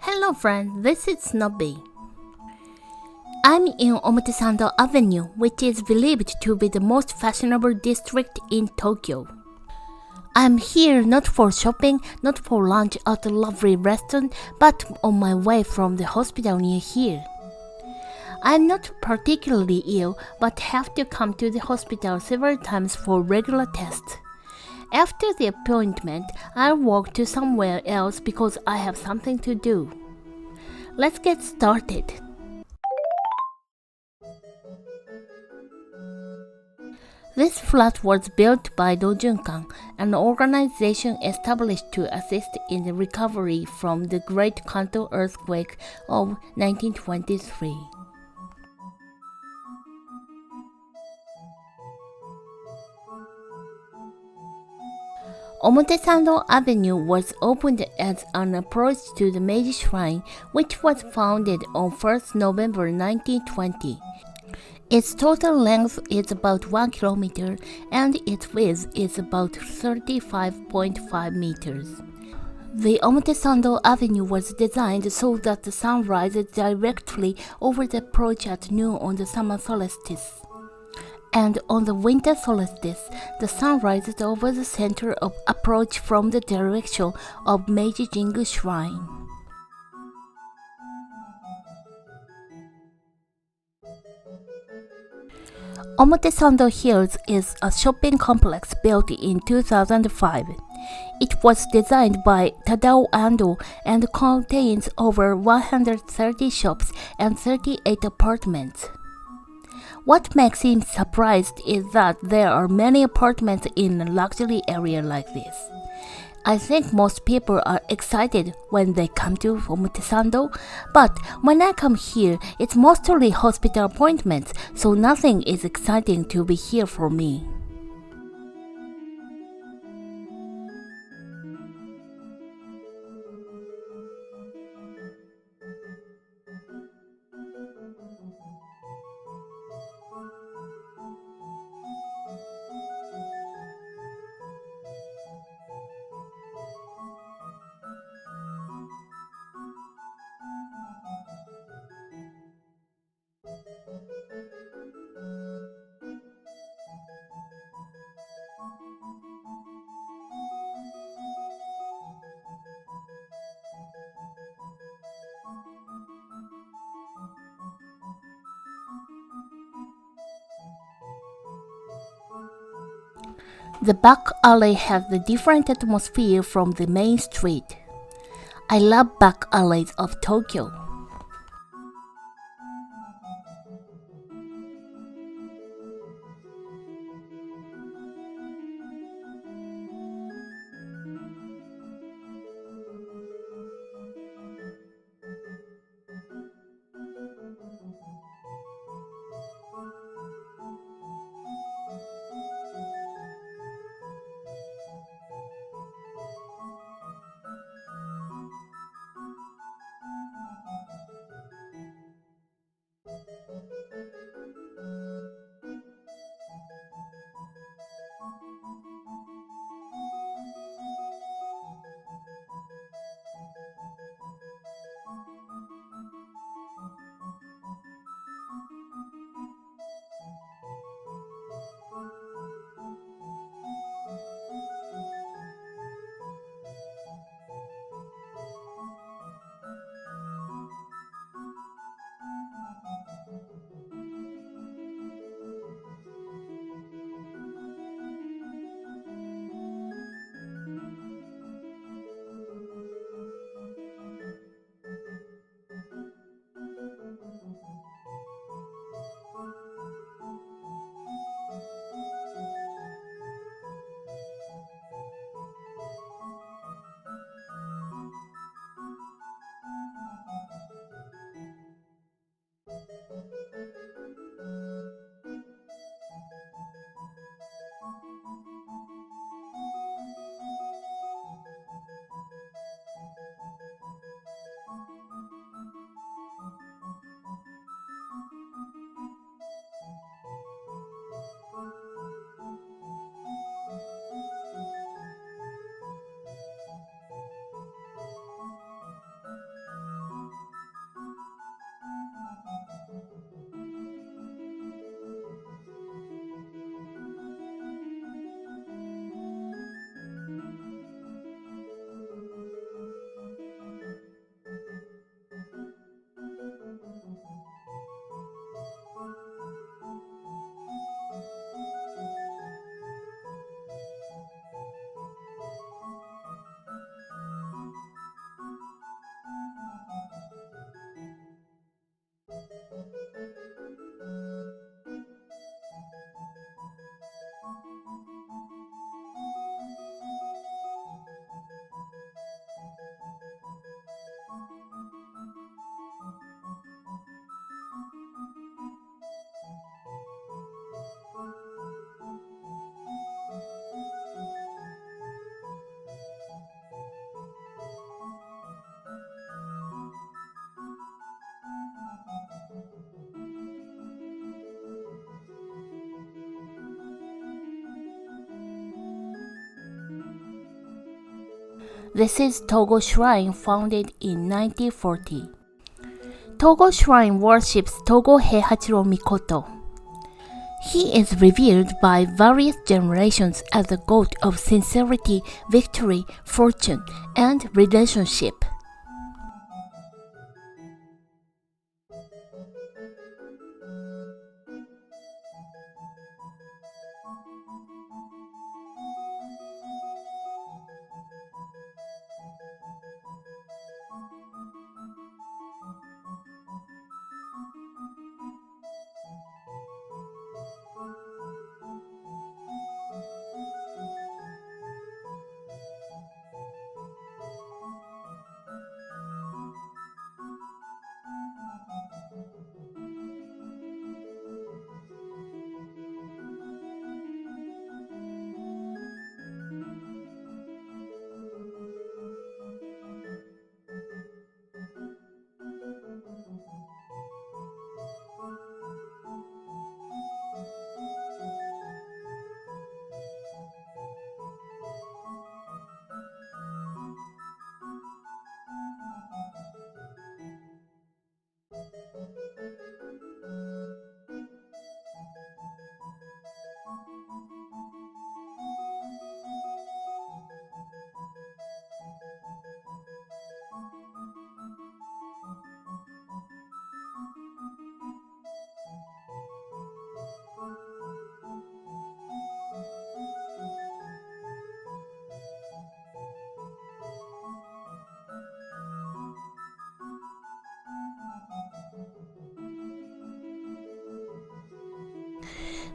Hello friends, this is Snobby. I'm in Omotesando Avenue, which is believed to be the most fashionable district in Tokyo. I'm here not for shopping, not for lunch at a lovely restaurant, but on my way from the hospital near here. I'm not particularly ill, but have to come to the hospital several times for regular tests. After the appointment, I'll walk to somewhere else because I have something to do. Let's get started. This flat was built by Dojunkan, an organization established to assist in the recovery from the Great Kanto earthquake of 1923. Omotesando Avenue was opened as an approach to the Meiji Shrine, which was founded on 1st November 1920. Its total length is about 1 kilometer and its width is about 35.5 meters. The Omotesando Avenue was designed so that the sun rises directly over the approach at noon on the summer solstice. And on the winter solstice, the sun rises over the center of approach from the direction of Meiji Jingu Shrine. Omotesando Hills is a shopping complex built in 2005. It was designed by Tadao Ando and contains over 130 shops and 38 apartments. What makes him surprised is that there are many apartments in a luxury area like this. I think most people are excited when they come to Omotesando, but when I come here, it's mostly hospital appointments, so nothing is exciting to be here for me. The back alley has a different atmosphere from the main street. I love back alleys of Tokyo. This is Togo Shrine, founded in 1940. Togo Shrine worships Togo Heihachiro Mikoto. He is revered by various generations as the god of sincerity, victory, fortune, and relationship.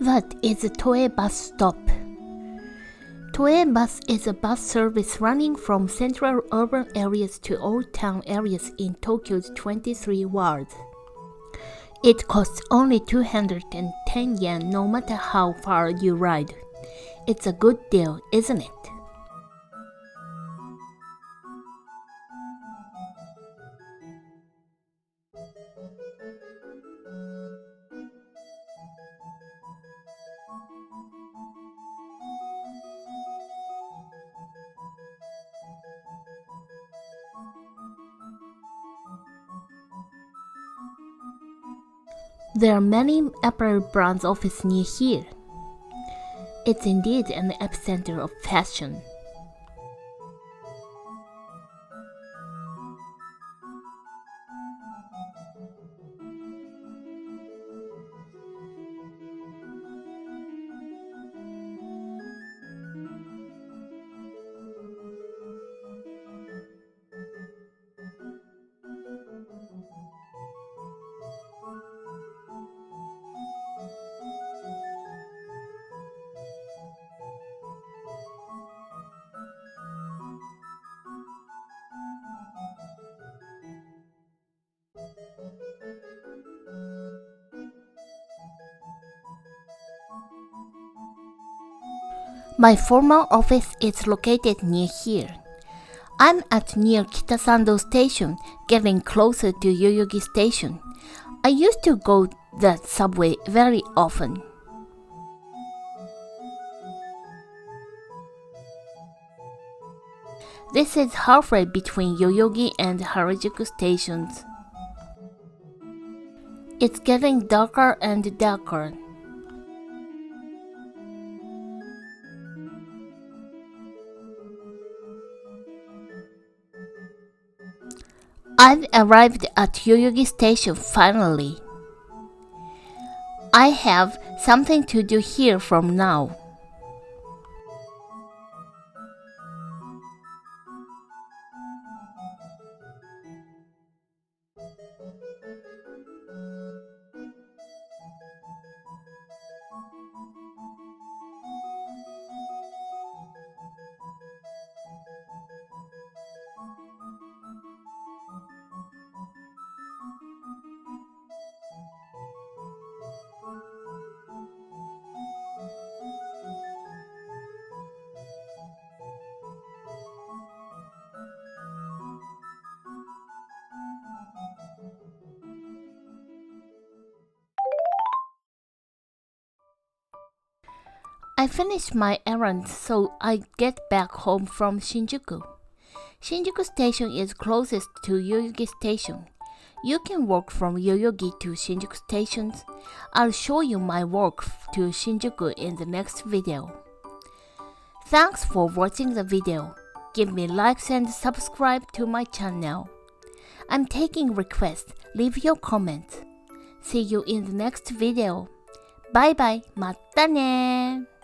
That is a Toe bus stop. Toe bus is a bus service running from central urban areas to old town areas in Tokyo's 23 wards. It costs only 210 yen no matter how far you ride. It's a good deal, isn't it? There are many apparel brands offices near here. It's indeed an epicenter of fashion. My former office is located near here. I'm at near Kitasando Station, getting closer to Yoyogi Station. I used to go that subway very often. This is halfway between Yoyogi and Harajuku stations. It's getting darker and darker. I've arrived at Yoyogi Station finally. I have something to do here from now. I finished my errands so I get back home from Shinjuku. Shinjuku Station is closest to Yoyogi Station. You can walk from Yoyogi to Shinjuku stations. I'll show you my walk to Shinjuku in the next video. Thanks for watching the video. Give me likes and subscribe to my channel. I'm taking requests. Leave your comments. See you in the next video. Bye bye. またね